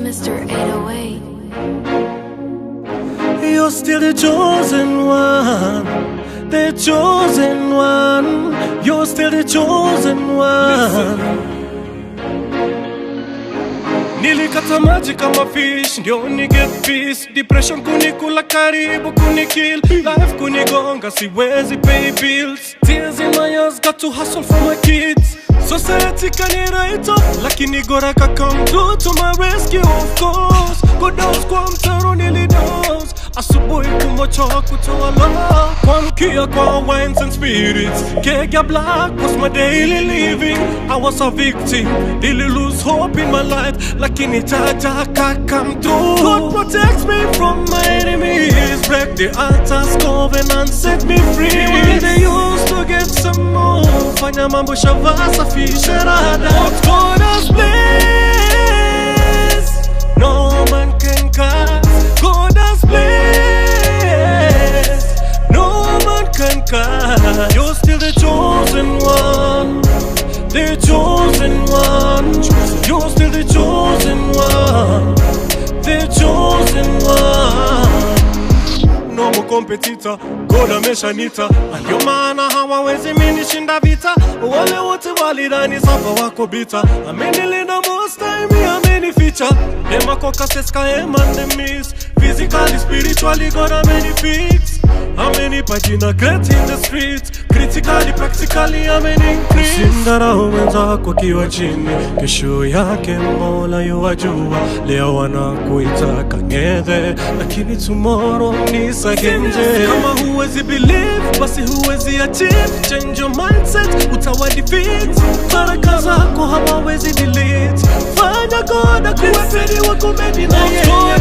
Mr. 808. You're still the chosen one, the chosen one. You're still the chosen one. Nilikata maji kama fish, ndio ni get peace. Depression kunikula karibu kunikill. Life kunigonga siwezi pay bills. Tears in my eyes, got to hustle for my kids. Society kaniraita, lakini gora ka come through to my rescue of course. Kudos kwa mtaro nilidos, asubuhi kumochoa kutoa love. Kwa mkia kwa wines and spirits, kega black was my daily living. I was a victim, really lose hope in my life, lakini Jaja ka come through. God protects me from my enemies, break the altar's covenant, set me free. When they used to get some more, fanya mambo shavasa fisherada. What God has blessed, no man can curse. God has blessed, no man can curse. You're still the chosen one, the chosen one. You're still the chosen one, the chosen one. No more competitor, God ameshanita. Ndio maana hawawezi mimi shinda vita. Wale wote walidhani safa wako bita. Amenilinda most time, amenificha. Ema koka seska ema nemis. Physically, spiritually, God amenifix. Amenipa jina great in the streets. Critically, practically, amenincrease. Sindara wenzako kiwa chini, kesho yake Mola yuwajua. Leo wanakuita kang'ethe, lakini tomorrow ni sagenje. Kama huwezi believe, basi huwezi achieve. Change your mindset, utawa defeat. Baraka zako hawawezi delete. Fanya God akuwe pedi wako medi na yeye.